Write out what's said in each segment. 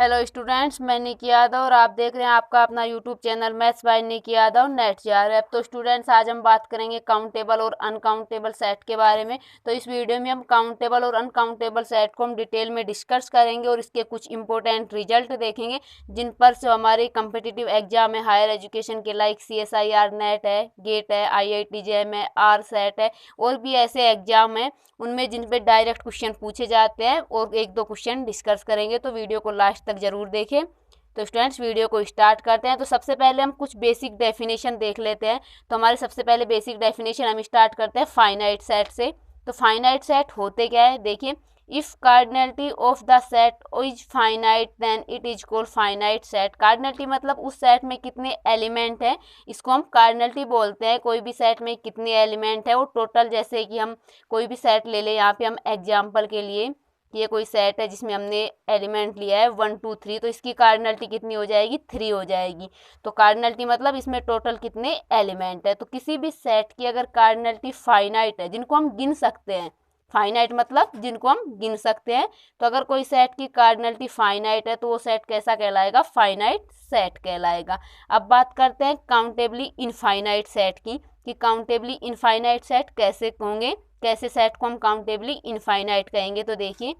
Hello students, मैं निकी यादव और आप देख रहे हैं आपका अपना YouTube channel maths by Niki Yadav NET JRF। तो स्टूडेंट्स, आज हम बात करेंगे काउंटेबल और अनकाउंटेबल सेट के बारे में। तो इस वीडियो में हम काउंटेबल और अनकाउंटेबल सेट को हम डिटेल में डिस्कस करेंगे और इसके कुछ इंपॉर्टेंट रिजल्ट देखेंगे जिन पर जो हमारे कम्पिटिटिव एग्जाम है हायर एजुकेशन के, लाइक CSIR नेट है, गेट है, IIT JEM है, R सेट है और भी ऐसे एग्जाम है उनमें जिन पे डायरेक्ट क्वेश्चन पूछे जाते हैं और एक दो क्वेश्चन डिस्कस करेंगे। तो वीडियो को लास्ट तक जरूर देखें। तो स्टूडेंट्स, वीडियो को स्टार्ट करते हैं। तो सबसे पहले हम कुछ बेसिक डेफिनेशन देख लेते हैं। तो हमारे सबसे पहले बेसिक डेफिनेशन हम स्टार्ट करते हैं फाइनाइट सेट से। तो फाइनाइट सेट होते क्या है, देखिए, if cardinality of the set is finite then it is called finite set. Cardinality मतलब उस सेट में कितने एलिमेंट है, इसको हम कार्डिनलिटी बोलते हैं। कोई भी सेट में कितने एलिमेंट है वो टोटल, जैसे कि हम कोई भी सेट ले लें, यहाँ पे हम एग्जाम्पल के लिए ये कोई सेट है जिसमें हमने एलिमेंट लिया है 1 2 3, तो इसकी कार्डिनलिटी कितनी हो जाएगी, 3 हो जाएगी। तो कार्डिनलिटी मतलब इसमें टोटल कितने एलिमेंट है। तो किसी भी सेट की अगर कार्डिनलिटी फाइनाइट है, जिनको हम गिन सकते हैं, फाइनाइट मतलब जिनको हम गिन सकते हैं, तो अगर कोई सेट की कार्डिनलिटी फाइनाइट है तो वो सेट कैसा कहलाएगा, फाइनाइट सेट कहलाएगा। अब बात करते हैं काउंटेबली इनफाइनाइट सेट की, कि काउंटेबली इनफाइनाइट सेट कैसे होंगे, कैसे सेट को हम काउंटेबली इनफाइनाइट कहेंगे। तो देखिए,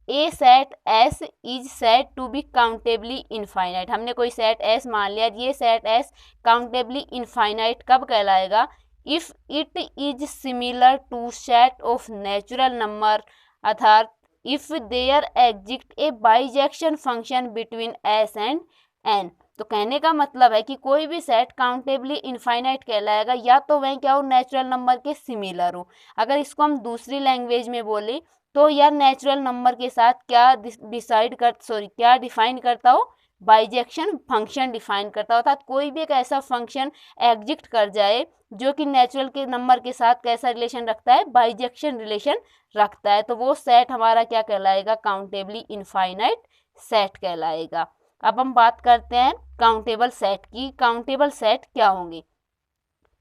a set S is said to be countably infinite. हमने कोई सेट एस मान लिया, ये सेट एस काउंटेबली इनफाइनाइट कब कहलाएगा, if it is similar to set of natural number, अर्थात if there exist a bijection function between S and N. तो कहने का मतलब है कि कोई भी सेट काउंटेबली इनफाइनाइट कहलाएगा या तो वह क्या हो, नेचुरल नंबर के सिमिलर हो। अगर इसको हम दूसरी लैंग्वेज में बोले तो या नेचुरल नंबर के साथ क्या क्या डिफाइन करता हो, बाइजेक्शन फंक्शन डिफाइन करता हो। अर्थात कोई भी एक ऐसा फंक्शन एग्जिस्ट कर जाए जो कि नेचुरल के नंबर के साथ कैसा रिलेशन रखता है, बाइजेक्शन रिलेशन रखता है, तो वो सेट हमारा क्या कहलाएगा, काउंटेबली इनफाइनाइट सेट कहलाएगा। अब हम बात करते हैं काउंटेबल सेट की। काउंटेबल सेट क्या होंगे,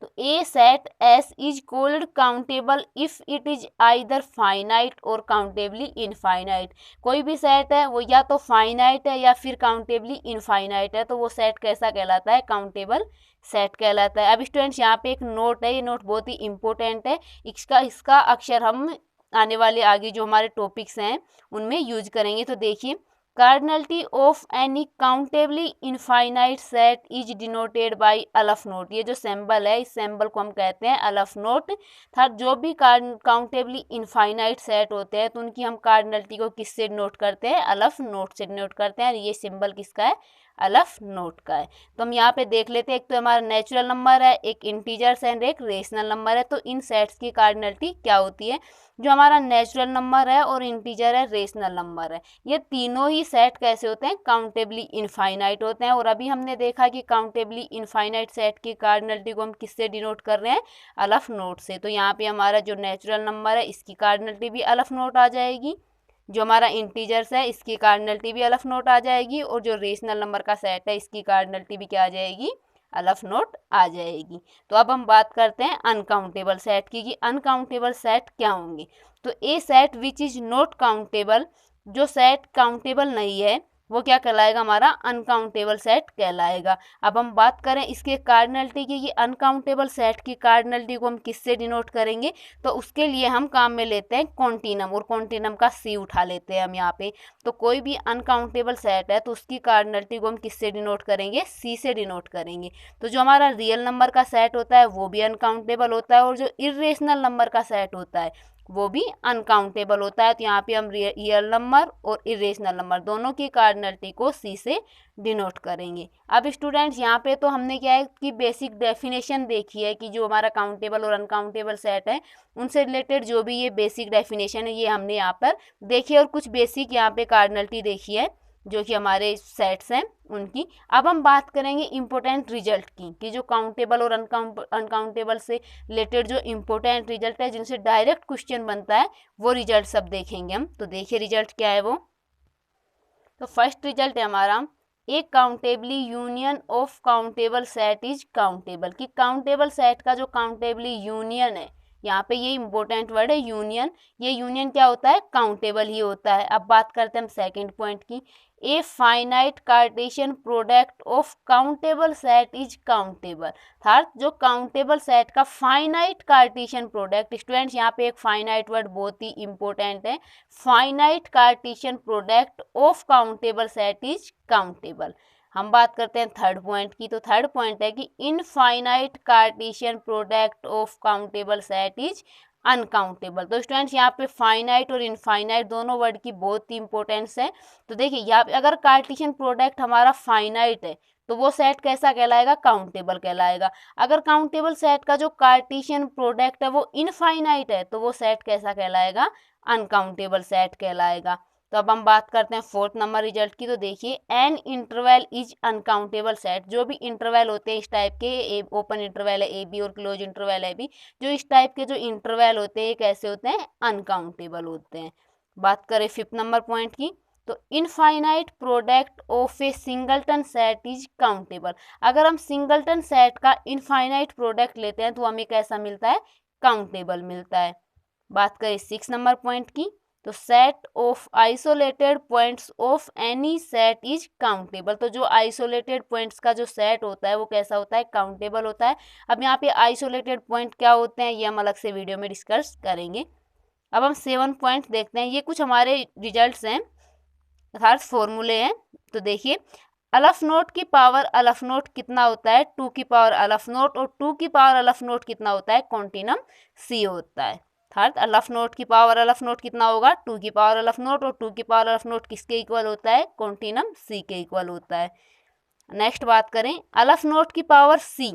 तो a set S is called countable if it is either finite और काउंटेबली इनफाइनाइट। कोई भी सेट है वो या तो फाइनाइट है या फिर काउंटेबली इनफाइनाइट है, तो वो सेट कैसा कहलाता है, काउंटेबल सेट कहलाता है। अब स्टूडेंट्स, यहाँ पे एक नोट है, ये नोट बहुत ही इंपॉर्टेंट है। इसका अक्षर हम आने वाले आगे जो हमारे टॉपिक्स हैं उनमें यूज करेंगे। तो देखिए, cardinality of any countably infinite set is denoted by aleph naught. ये जो सिंबल है, इस सिंबल को हम कहते हैं अलफ नोट। था जो भी काउंटेबली इनफाइनाइट सेट होते हैं तो उनकी हम कार्डिनलिटी को किससे नोट करते हैं, अलफ नोट से नोट करते हैं। ये सिंबल किसका है, अलफ नोट का है। तो हम यहाँ पे देख लेते हैं, एक तो हमारा नेचुरल नंबर है, एक इंटीजर्स है, एक रेशनल नंबर है। तो इन सेट्स की कार्डिनलिटी क्या होती है, जो हमारा नेचुरल नंबर है और इंटीजर है, रेशनल नंबर है, ये तीनों ही सेट कैसे होते हैं, काउंटेबली इनफाइनाइट होते हैं। और अभी हमने देखा कि काउंटेबली इनफाइनाइट सेट की कार्डिनलिटी को हम किससे डिनोट कर रहे हैं, अलफ नोट से। तो यहाँ पे हमारा जो नेचुरल नंबर है इसकी कार्डिनलिटी भी अलफ नोट आ जाएगी, जो हमारा इंटीजर्स है इसकी कार्डिनलिटी भी अलफ नोट आ जाएगी, और जो रेशनल नंबर का सेट है इसकी कार्डिनलिटी भी क्या आ जाएगी, अलफ नोट आ जाएगी। तो अब हम बात करते हैं अनकाउंटेबल सेट की, कि अनकाउंटेबल सेट क्या होंगे। तो a set which is not countable, जो सेट काउंटेबल नहीं है वो क्या कहलाएगा, हमारा अनकाउंटेबल सेट कहलाएगा। अब हम बात करें इसके कार्डिनलिटी की, कि अनकाउंटेबल सेट की कार्डिनलिटी को हम किससे डिनोट करेंगे, तो उसके लिए हम काम में लेते हैं कॉन्टिनम, और कॉन्टिनम का सी उठा लेते हैं हम यहाँ पे। तो कोई भी अनकाउंटेबल सेट है तो उसकी कार्डिनलिटी को हम किससे डिनोट करेंगे, सी से डिनोट करेंगे। तो जो हमारा रियल नंबर का सेट होता है वो भी अनकाउंटेबल होता है, और जो इर्रेशनल नंबर का सेट होता है वो भी अनकाउंटेबल होता है। तो यहाँ पे हम रियल नंबर और इरेशनल नंबर दोनों की कार्डिनलिटी को सी से डिनोट करेंगे। अब स्टूडेंट्स, यहाँ पे तो हमने क्या है कि बेसिक डेफिनेशन देखी है, कि जो हमारा काउंटेबल और अनकाउंटेबल सेट है उनसे रिलेटेड जो भी ये बेसिक डेफिनेशन है ये हमने यहाँ पर देखी है, और कुछ बेसिक यहाँ पे कार्डिनलिटी देखी है जो कि हमारे सेट्स हैं उनकी। अब हम बात करेंगे इम्पोर्टेंट रिजल्ट की, कि जो काउंटेबल और अनकाउंटेबल से रिलेटेड जो इम्पोर्टेंट रिजल्ट है जिनसे डायरेक्ट क्वेश्चन बनता है वो रिजल्ट सब देखेंगे हम। तो देखिए रिजल्ट क्या है वो। तो फर्स्ट रिजल्ट है हमारा, एक countably union of countable set is countable, कि काउंटेबल सेट का जो काउंटेबली यूनियन है यहाँ पे ये इंपॉर्टेंट वर्ड है यूनियन। ये यूनियन क्या होता है, काउंटेबल ही होता है। अब बात करते हैं हम सेकंड पॉइंट की। A finite Cartesian product of countable set is countable. अर्थात जो काउंटेबल सेट का फाइनाइट कार्टेशियन प्रोडक्ट, स्टूडेंट्स यहाँ पे एक फाइनाइट वर्ड बहुत ही इंपॉर्टेंट है, finite Cartesian product of countable set is countable. हम बात करते हैं थर्ड पॉइंट की। तो थर्ड पॉइंट है कि infinite Cartesian product of countable set is uncountable. तो स्टूडेंट्स यहाँ पे फाइनाइट और इनफाइनाइट दोनों वर्ड की बहुत ही इंपॉर्टेंस है। तो देखिए यहाँ पे अगर कार्टेशियन प्रोडक्ट हमारा फाइनाइट है तो वो सेट कैसा कहलाएगा, काउंटेबल कहलाएगा। अगर काउंटेबल सेट का जो कार्टेशियन प्रोडक्ट है वो इनफाइनाइट है तो वो सेट कैसा कहलाएगा, अनकाउंटेबल सेट कहलाएगा। तो अब हम बात करते हैं फोर्थ नंबर रिजल्ट की। तो देखिए an interval is uncountable set. जो भी इंटरवल होते हैं इस टाइप के, ओपन इंटरवल है ए बी और क्लोज इंटरवल है बी, जो इस टाइप के जो इंटरवल होते हैं कैसे होते हैं, अनकाउंटेबल होते हैं। बात करें फिफ्थ नंबर पॉइंट की। तो infinite product of A singleton set is countable. अगर हम सिंगलटन सेट का इनफाइनाइट प्रोडक्ट लेते हैं तो हमें कैसा मिलता है, काउंटेबल मिलता है। बात करें सिक्स नंबर पॉइंट की। तो set of isolated points of any set is countable. तो जो आइसोलेटेड पॉइंट्स का जो सेट होता है वो कैसा होता है, काउंटेबल होता है। अब यहाँ पे आइसोलेटेड पॉइंट क्या होते हैं ये हम अलग से वीडियो में डिस्कस करेंगे। अब हम 7 पॉइंट देखते हैं। ये कुछ हमारे रिजल्ट्स हैं, अर्थात फॉर्मूले हैं। तो देखिए अलफ नोट की पावर अलफ नोट कितना होता है, 2 की पावर अलफ नोट, और 2 की पावर अलफ नोट कितना होता है, कॉन्टिनम सी होता है। अर्थात अलफ नोट की पावर अलफ नोट कितना होगा, 2 की पावर अलफ नोट, और 2 की पावर अलफ नोट किसके इक्वल होता है, कॉन्टिनम सी के इक्वल होता है। नेक्स्ट बात करें अलफ नोट की पावर सी,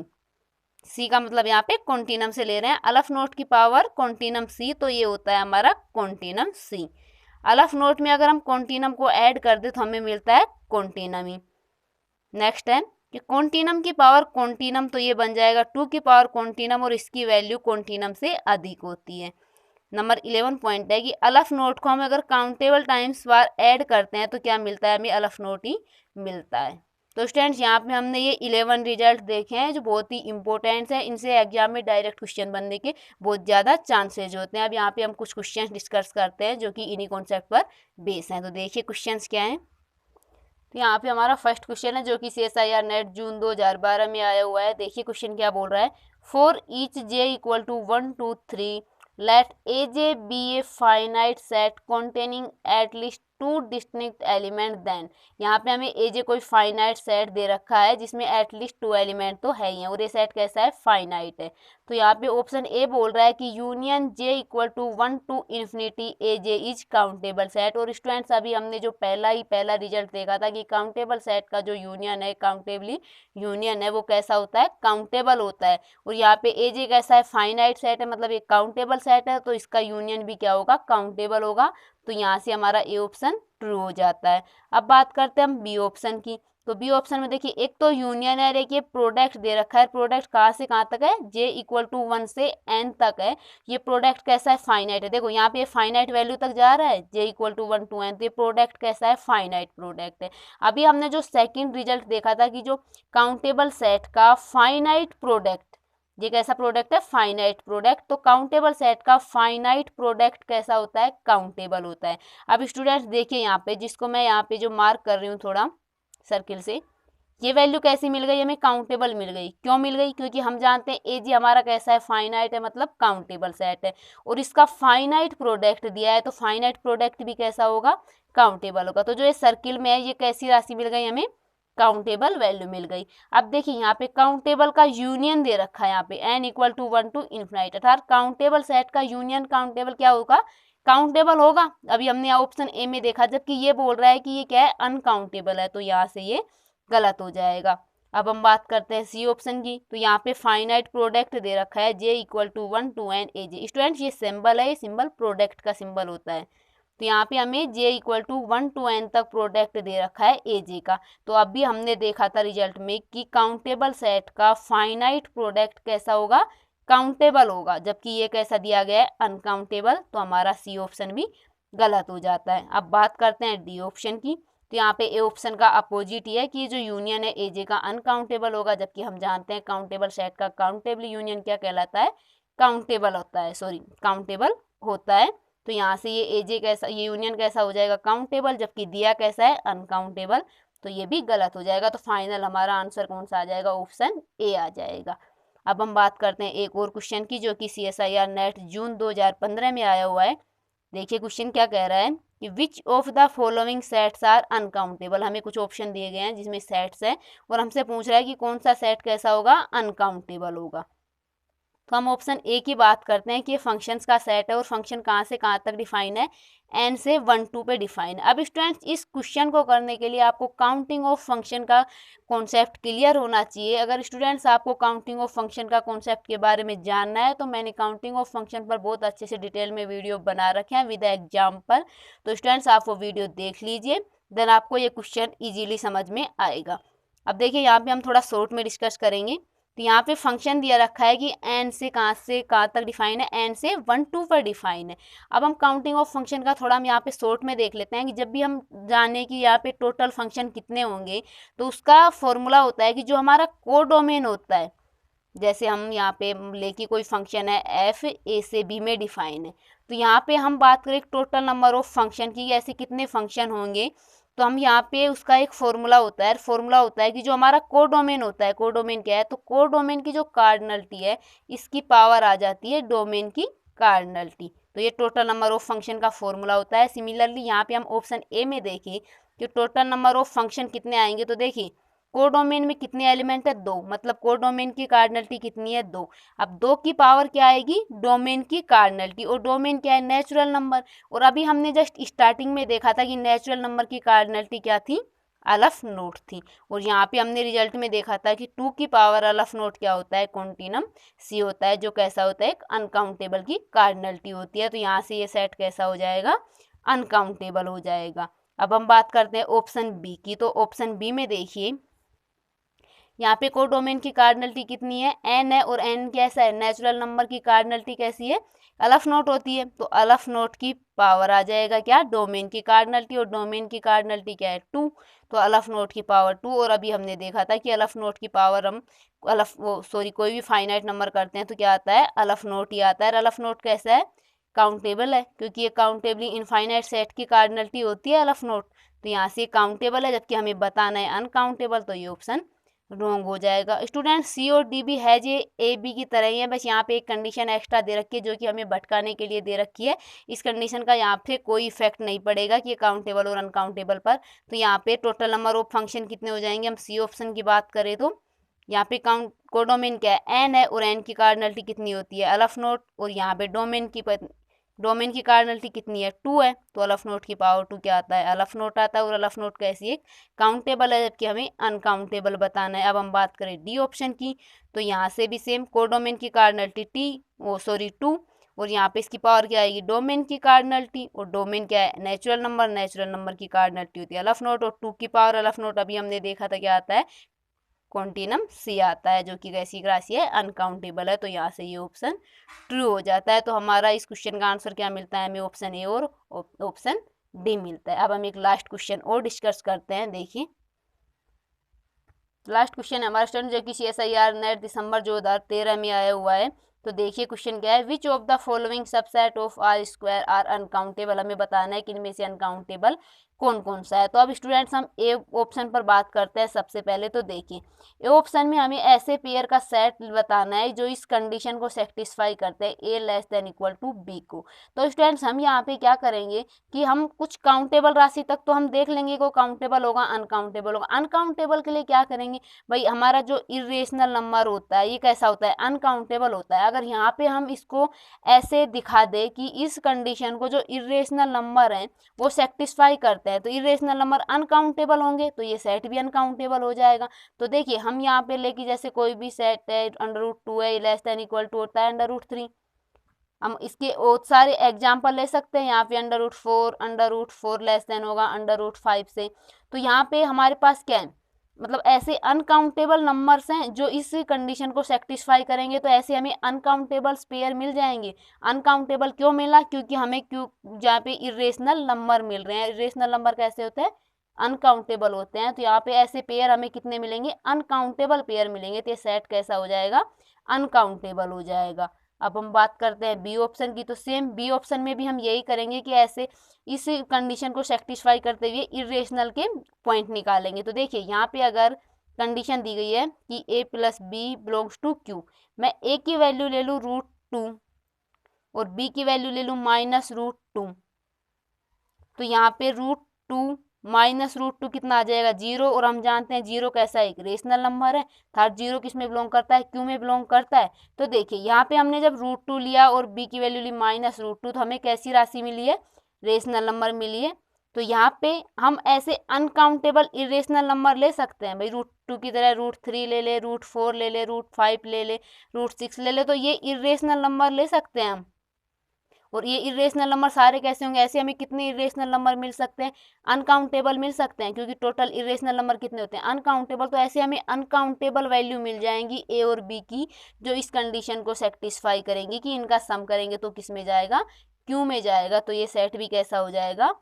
सी का मतलब यहाँ पे कॉन्टिनम से ले रहे हैं, अलफ नोट की पावर कॉन्टिनम सी, तो ये होता है हमारा कॉन्टिनम सी। अलफ नोट में अगर हम कॉन्टिनम को ऐड कर दे तो हमें मिलता है कॉन्टिनम ही। नेक्स्ट है कि कॉन्टिनम की पावर कॉन्टिनम, तो ये बन जाएगा 2 की पावर कॉन्टिनम, और इसकी वैल्यू कॉन्टिनम से अधिक होती है। नंबर 11 पॉइंट है कि अलफ नोट को हम अगर काउंटेबल टाइम्स बार ऐड करते हैं तो क्या मिलता है, हमें अलफ नोट ही मिलता है। तो स्टूडेंट्स यहाँ पे हमने ये 11 रिजल्ट देखे हैं जो बहुत ही इंपॉर्टेंट है। इनसे एग्जाम में डायरेक्ट क्वेश्चन बनने के बहुत ज़्यादा चांसेज होते हैं। अब यहाँ पे हम कुछ क्वेश्चन डिस्कस करते हैं जो कि इन्हीं कॉन्सेप्ट पर बेस हैं। तो देखिए क्वेश्चन क्या हैं। तो यहाँ पे हमारा फर्स्ट क्वेश्चन है जो कि CSIR नेट जून 2012 में आया हुआ है। देखिए क्वेश्चन क्या बोल रहा है, for each j equal to 1 2 3 let AJ be a finite set containing at least 2 distinct element then. यहाँ पे हमें AJ कोई फाइनाइट सेट दे रखा है जिसमें एटलीस्ट 2 एलिमेंट तो है ही है, और ये सेट कैसा है, फाइनाइट है। तो यहाँ पे ऑप्शन ए बोल रहा है कि union J equal to 1 to infinity AJ is countable set. और स्टूडेंट्स अभी हमने जो पहला रिजल्ट देखा था कि काउंटेबल सेट का जो यूनियन है, काउंटेबली यूनियन है, वो कैसा होता है, काउंटेबल होता है। और यहाँ पे AJ कैसा है, फाइनाइट सेट है, मतलब ये काउंटेबल सेट है, तो इसका यूनियन भी क्या होगा, काउंटेबल होगा। तो यहाँ से हमारा ए ऑप्शन ट्रू हो जाता है। अब बात करते हैं हम बी ऑप्शन की। तो बी ऑप्शन में देखिए एक तो यूनियन है, देखिए प्रोडक्ट दे रखा है, प्रोडक्ट कहाँ से कहाँ तक है, j इक्वल टू 1 से n तक है। ये प्रोडक्ट कैसा है, फाइनाइट है। देखो यहाँ पे फाइनाइट वैल्यू तक जा रहा है, j equal to 1 to n, तो ये प्रोडक्ट कैसा है, फाइनाइट प्रोडक्ट है। अभी हमने जो सेकेंड रिजल्ट देखा था कि जो काउंटेबल सेट का फाइनाइट प्रोडक्ट, ये कैसा प्रोडक्ट है, फाइनाइट प्रोडक्ट। तो काउंटेबल सेट का फाइनाइट प्रोडक्ट कैसा होता है, काउंटेबल होता है। अब स्टूडेंट्स देखिए यहाँ पे, जिसको मैं यहाँ पे जो मार्क कर रही हूँ थोड़ा सर्किल से, ये वैल्यू कैसी मिल गई हमें, काउंटेबल मिल गई। क्यों मिल गई, क्योंकि हम जानते हैं AJ हमारा कैसा है, फाइनाइट है, मतलब काउंटेबल सेट है, और इसका फाइनाइट प्रोडक्ट दिया है, तो फाइनाइट प्रोडक्ट भी कैसा होगा, काउंटेबल होगा। तो जो ये सर्किल में है ये कैसी राशि मिल गई हमें, काउंटेबल वैल्यू मिल गई। अब देखिए यहाँ पे काउंटेबल का यूनियन दे रखा है, यहाँ पे n equal to 1 to infinity, अर्थात काउंटेबल सेट का यूनियन काउंटेबल क्या होगा, काउंटेबल होगा। अभी हमने ऑप्शन ए में देखा, जबकि ये बोल रहा है कि ये क्या है, अनकाउंटेबल है, तो यहाँ से ये गलत हो जाएगा। अब हम बात करते हैं सी ऑप्शन की। तो यहाँ पे फाइनाइट प्रोडक्ट दे रखा है j equal to 1 to n AJ। Students ये सिंबल है, ये सिंबल प्रोडक्ट का सिंबल होता है। तो यहाँ पे हमें j equal to 1 to n तक प्रोडक्ट दे रखा है AJ का। तो अभी हमने देखा था रिजल्ट में कि काउंटेबल सेट का फाइनाइट प्रोडक्ट कैसा होगा, काउंटेबल होगा, जबकि ये कैसा दिया गया है, अनकाउंटेबल। तो हमारा सी ऑप्शन भी गलत हो जाता है। अब बात करते हैं डी ऑप्शन की। तो यहाँ पे ए ऑप्शन का अपोजिट ही है कि जो यूनियन है AJ का अनकाउंटेबल होगा, जबकि हम जानते हैं काउंटेबल सेट का काउंटेबल यूनियन क्या कहलाता है, काउंटेबल होता है, काउंटेबल होता है। तो यहाँ से ये एजे कैसा, ये यूनियन कैसा हो जाएगा, काउंटेबल, जबकि दिया कैसा है, अनकाउंटेबल। तो ये भी गलत हो जाएगा। तो फाइनल हमारा आंसर कौन सा आ जाएगा, ऑप्शन ए आ जाएगा। अब हम बात करते हैं एक और क्वेश्चन की, जो कि CSIR नेट जून 2015 में आया हुआ है। देखिए क्वेश्चन क्या कह रहा है कि which of the following sets are uncountable. हमें कुछ ऑप्शन दिए गए हैं जिसमें सेट्स है, और हमसे पूछ रहा है कि कौन सा सेट कैसा होगा, अनकाउंटेबल होगा। तो हम ऑप्शन ए की बात करते हैं कि ये फंक्शंस का सेट है, और फंक्शन कहाँ से कहाँ तक डिफाइन है, एन से 1 2 पे डिफाइन है। अब स्टूडेंट्स इस क्वेश्चन को करने के लिए आपको काउंटिंग ऑफ फंक्शन का कॉन्सेप्ट क्लियर होना चाहिए। अगर स्टूडेंट्स आपको काउंटिंग ऑफ फंक्शन का कॉन्सेप्ट के बारे में जानना है, तो मैंने काउंटिंग ऑफ फंक्शन पर बहुत अच्छे से डिटेल में वीडियो बना रखे हैं विद एग्जाम्पल। तो स्टूडेंट्स आप वो वीडियो देख लीजिए, देन आपको ये क्वेश्चन ईजिली समझ में आएगा। अब देखिए यहाँ पे हम थोड़ा शॉर्ट में डिस्कस करेंगे। तो यहाँ पे फंक्शन दिया रखा है कि एन से कहाँ तक डिफाइन है, एन से 1 2 पर डिफाइन है। अब हम काउंटिंग ऑफ फंक्शन का थोड़ा हम यहाँ पे शॉर्ट में देख लेते हैं कि जब भी हम जाने कि यहाँ पे टोटल फंक्शन कितने होंगे, तो उसका फॉर्मूला होता है कि जो हमारा कोडोमेन होता है, जैसे हम यहाँ पे लेके कोई फंक्शन है एफ ए से बी में डिफाइन है, तो यहाँ पे हम बात करें टोटल नंबर ऑफ फंक्शन की, ऐसे कितने फंक्शन होंगे, तो हम यहाँ पे उसका एक फॉर्मूला होता है। फॉर्मूला होता है कि जो हमारा कोडोमेन होता है, कोडोमेन क्या है, तो कोडोमेन की जो कार्डिनलिटी है, इसकी पावर आ जाती है डोमेन की कार्डिनलिटी। तो ये टोटल नंबर ऑफ फंक्शन का फॉर्मूला होता है। सिमिलरली यहाँ पे हम ऑप्शन ए में देखें कि टोटल नंबर ऑफ फंक्शन कितने आएंगे, तो देखिए कोडोमेन में कितने एलिमेंट है, 2, मतलब कोडोमेन की कार्डिनलिटी कितनी है, 2। अब 2 की पावर क्या आएगी, डोमेन की कार्डिनलिटी, और डोमेन क्या है, नेचुरल नंबर। और अभी हमने जस्ट स्टार्टिंग में देखा था कि नेचुरल नंबर की कार्डिनलिटी क्या थी, अलफ नोट थी। और यहाँ पे हमने रिजल्ट में देखा था कि 2 की पावर अलफ नोट क्या होता है, कॉन्टिनम सी होता है, जो कैसा होता है, एक अनकाउंटेबल की कार्डिनलिटी होती है। तो यहाँ से ये सेट कैसा हो जाएगा, अनकाउंटेबल हो जाएगा। अब हम बात करते हैं ऑप्शन बी की। तो ऑप्शन बी में देखिए यहाँ पे कोडोमेन की कार्डिनलिटी कितनी है, एन है, और एन कैसा है, नेचुरल नंबर की कार्डिनलिटी कैसी है, अलफ नोट होती है। तो अलफ नोट की पावर आ जाएगा क्या, डोमेन की कार्डिनलिटी, और डोमेन की कार्डिनलिटी क्या है, 2। तो अलफ नोट की पावर 2। और अभी हमने देखा था कि अलफ नोट की पावर हम कोई भी फाइनाइट नंबर करते हैं तो क्या आता है, अलफ नोट ही आता है। अलफ नोट कैसा है, काउंटेबल है, क्योंकि ये काउंटेबली इनफाइनाइट सेट की कार्डिनलिटी होती है अलफ नोट। तो यहाँ से काउंटेबल है, जबकि हमें बताना है अनकाउंटेबल। तो ये ऑप्शन रॉन्ग हो जाएगा। स्टूडेंट सी और डी भी है जे ए बी की तरह ही है, बस यहाँ पे एक कंडीशन एक्स्ट्रा दे रखी है जो कि हमें भटकाने के लिए दे रखी है। इस कंडीशन का यहाँ पे कोई इफेक्ट नहीं पड़ेगा कि ये काउंटेबल और अनकाउंटेबल पर। तो यहाँ पे टोटल नंबर ऑफ फंक्शन कितने हो जाएंगे, हम सी ऑप्शन की बात करें तो यहाँ पे काउंट कोडोमेन क्या है, एन है, और एन की कार्डिनलिटी कितनी होती है, अलफ नोट। और यहाँ पे डोमेन की कार्डिनलिटी कितनी है, 2 है। तो अलफ नोट की पावर 2 क्या आता है, अलफ नोट आता है। और अलफ नोट कैसी एक काउंटेबल है, जबकि हमें अनकाउंटेबल बताना है। अब हम बात करें डी ऑप्शन की, तो यहाँ से भी सेम, कोडोमेन की कार्डिनलिटी 2, और यहाँ पे इसकी पावर क्या आएगी, डोमेन की कार्डिनलिटी। और डोमेन क्या है, नेचुरल नंबर की कार्डिनलिटी होती है अलफ नोट, और 2 की पावर अलफ नोट अभी हमने देखा था क्या आता है, कॉन्टिनम सी आता है, जो कि कैसी राशि है, अनकाउंटेबल है। तो यहाँ से ये ऑप्शन ट्रू हो जाता है। तो हमारा इस क्वेश्चन का आंसर क्या मिलता है, हमें ऑप्शन ए और ऑप्शन डी मिलता है। अब हम एक लास्ट क्वेश्चन और डिस्कस करते हैं। देखिए लास्ट क्वेश्चन है हमारा स्टूडेंट, जो कि CSIR नेट दिसंबर 2013 में आया हुआ है। तो देखिए क्वेश्चन क्या है, which of the following subset of are square are uncountable. हमें बताना है कि इनमें से अनकाउंटेबल कौन कौन सा है। तो अब स्टूडेंट्स हम ए ऑप्शन पर बात करते हैं सबसे पहले। तो देखिए ए ऑप्शन में हमें ऐसे पेयर का सेट बताना है जो इस कंडीशन को सेटिस्फाई करते हैं, A less than equal to B को। तो स्टूडेंट्स हम यहाँ पे क्या करेंगे कि हम कुछ काउंटेबल राशि तक तो हम देख लेंगे को काउंटेबल होगा, अनकाउंटेबल होगा। अनकाउंटेबल के लिए क्या करेंगे भाई, हमारा जो इरेशनल नंबर होता है ये कैसा होता है, अनकाउंटेबल होता है। अगर यहाँ पे हम इसको ऐसे दिखा दे कि इस कंडीशन को जो इरेशनल नंबर है वो सेटिस्फाई करते हैं, तो इरेशनल नंबर अनकाउंटेबल होंगे, तो ये सेट भी अनकाउंटेबल हो जाएगा। तो देखिए हम यहाँ पे लेके जैसे कोई भी सेट है, √2 है, लेस देन इक्वल टू होता है √3। हम इसके बहुत सारे एग्जाम्पल ले सकते हैं। यहाँ पे √4 लेस देन होगा √5 से। तो यहाँ पे हमारे पास क्या है, मतलब ऐसे अनकाउंटेबल नंबर्स हैं जो इस कंडीशन को सेटिस्फाई करेंगे। तो ऐसे हमें अनकाउंटेबल पेयर मिल जाएंगे। अनकाउंटेबल क्यों मिला, क्योंकि हमें जहाँ पे इरेशनल नंबर मिल रहे हैं। इरेशनल नंबर कैसे होते हैं, अनकाउंटेबल होते हैं। तो यहाँ पे ऐसे पेयर हमें कितने मिलेंगे, अनकाउंटेबल पेयर मिलेंगे। तो ये सेट कैसा हो जाएगा, अनकाउंटेबल हो जाएगा। अब हम बात करते हैं बी ऑप्शन की, तो सेम बी ऑप्शन में भी हम यही करेंगे कि ऐसे इस कंडीशन को सेटिस्फाई करते हुए इरेशनल के पॉइंट निकालेंगे। तो देखिए यहाँ पे अगर कंडीशन दी गई है कि a plus B belongs to Q, मैं a की वैल्यू ले लूँ √2 और b की वैल्यू ले लूँ -√2, तो यहाँ पे √2 -√2 कितना आ जाएगा 0, और हम जानते हैं 0 कैसा एक रेशनल नंबर है, थर्ड 0 किस में बिलोंग करता है, क्यू में बिलोंग करता है। तो देखिए यहाँ पे हमने जब √2 लिया और b की वैल्यू ली -√2, तो हमें कैसी राशि मिली है, रेशनल नंबर मिली है। तो यहाँ पे हम ऐसे अनकाउंटेबल इरेशनल नंबर ले सकते हैं भाई, √2 की तरह √3 ले ले, √4 ले ले, √5 ले ले, √6 ले ले, तो ये इरेशनल नंबर ले सकते हैं हम। और ये इरेशनल नंबर सारे कैसे होंगे, ऐसे हमें कितने इरेशनल नंबर मिल सकते हैं, अनकाउंटेबल मिल सकते हैं, क्योंकि टोटल इरेशनल नंबर कितने होते हैं, अनकाउंटेबल। तो ऐसे हमें अनकाउंटेबल वैल्यू मिल जाएंगी ए और बी की, जो इस कंडीशन को सेटिस्फाई करेंगी कि इनका सम करेंगे तो किस में जाएगा, क्यू में जाएगा। तो ये सेट भी कैसा हो जाएगा,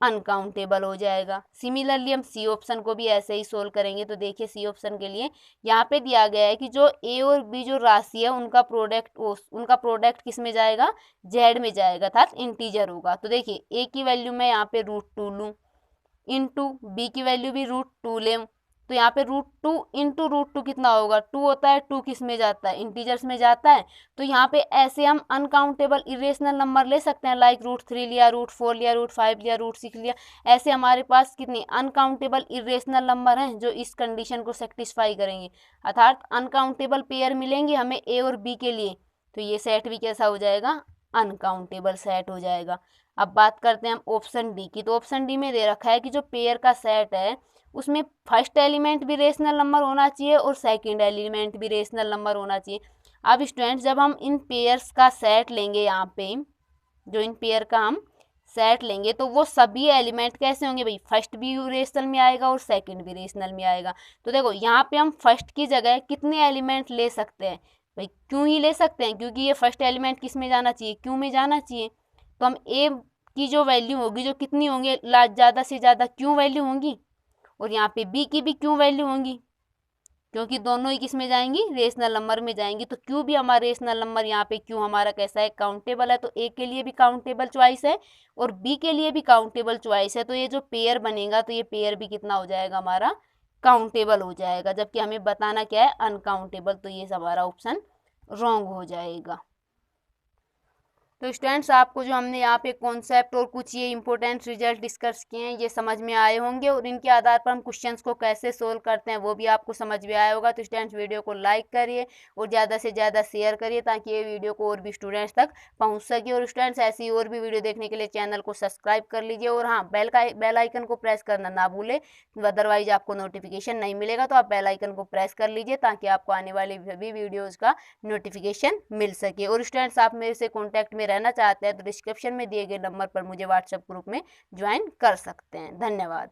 अनकाउंटेबल हो जाएगा। सिमिलरली हम सी ऑप्शन को भी ऐसे ही सोल्व करेंगे। तो देखिए सी ऑप्शन के लिए यहाँ पे दिया गया है कि जो ए और बी जो राशि है उनका प्रोडक्ट किस में जाएगा, जेड में जाएगा, अर्थात इंटीजर होगा। तो देखिए ए की वैल्यू मैं यहाँ पे √2 लूँ, इंटू बी की वैल्यू भी √2 लें, तो यहाँ पे √2 इंटू √2 कितना होगा, 2 होता है, 2 किस में जाता है, इंटीजर्स में जाता है। तो यहाँ पे ऐसे हम अनकाउंटेबल इरेशनल नंबर ले सकते हैं, लाइक √3 लिया, √4 लिया, √5 लिया, √6 लिया। ऐसे हमारे पास कितनी अनकाउंटेबल इरेशनल नंबर हैं जो इस कंडीशन को सेटिस्फाई करेंगे, अर्थात अनकाउंटेबल पेयर मिलेंगे हमें ए और बी के लिए। तो ये सेट भी कैसा हो जाएगा, अनकाउंटेबल सेट हो जाएगा। अब बात करते हैं हम ऑप्शन डी की। तो ऑप्शन डी में दे रखा है कि जो पेयर का सेट है उसमें फर्स्ट एलिमेंट भी रेशनल नंबर होना चाहिए और सेकंड एलिमेंट भी रेशनल नंबर होना चाहिए। अब स्टूडेंट्स जब हम इन पेयर्स का सेट लेंगे, यहाँ पे जो इन पेयर का हम सेट लेंगे, तो वो सभी एलिमेंट कैसे होंगे भाई, फर्स्ट भी रेशनल में आएगा और सेकंड भी रेशनल में आएगा। तो देखो यहाँ पे हम फर्स्ट की जगह कितने एलिमेंट ले सकते हैं भाई, क्यों ही ले सकते हैं, क्योंकि ये फर्स्ट एलिमेंट किस में जाना चाहिए, क्यों में जाना चाहिए। तो हम ए की जो वैल्यू होगी, जो कितनी होंगी, ज़्यादा से ज़्यादा क्यों वैल्यू होंगी, और यहाँ पे बी की भी क्यों वैल्यू होंगी, क्योंकि दोनों ही किस में जाएंगी, रेशनल नंबर में जाएंगी। तो क्यू भी हमारा रेशनल नंबर, यहाँ पे क्यू हमारा कैसा है, काउंटेबल है। तो ए के लिए भी काउंटेबल चॉइस है और बी के लिए भी काउंटेबल चॉइस है। तो ये जो पेयर बनेगा, तो ये पेयर भी कितना हो जाएगा हमारा, काउंटेबल हो जाएगा, जबकि हमें बताना क्या है, अनकाउंटेबल। तो ये हमारा ऑप्शन रॉन्ग हो जाएगा। तो स्टूडेंट्स आपको जो हमने यहाँ पे कॉन्सेप्ट और कुछ ये इंपॉर्टेंट रिजल्ट डिस्कस किए हैं, ये समझ में आए होंगे, और इनके आधार पर हम क्वेश्चंस को कैसे सोल्व करते हैं वो भी आपको समझ में आया होगा। तो स्टूडेंट्स वीडियो को लाइक करिए और ज़्यादा से ज़्यादा शेयर करिए, ताकि ये वीडियो को और भी स्टूडेंट्स तक पहुँच सके। और स्टूडेंट्स ऐसी और भी वीडियो देखने के लिए चैनल को सब्सक्राइब कर लीजिए, और हाँ, बेल आइकन को प्रेस करना ना भूलें, अदरवाइज आपको नोटिफिकेशन नहीं मिलेगा। तो आप बेल आइकन को प्रेस कर लीजिए ताकि आपको आने वाली सभी वीडियोज़ का नोटिफिकेशन मिल सके। और स्टूडेंट्स आप मेरे से कॉन्टैक्ट में रहना चाहते हैं तो डिस्क्रिप्शन में दिए गए नंबर पर मुझे व्हाट्सएप ग्रुप में ज्वाइन कर सकते हैं। धन्यवाद।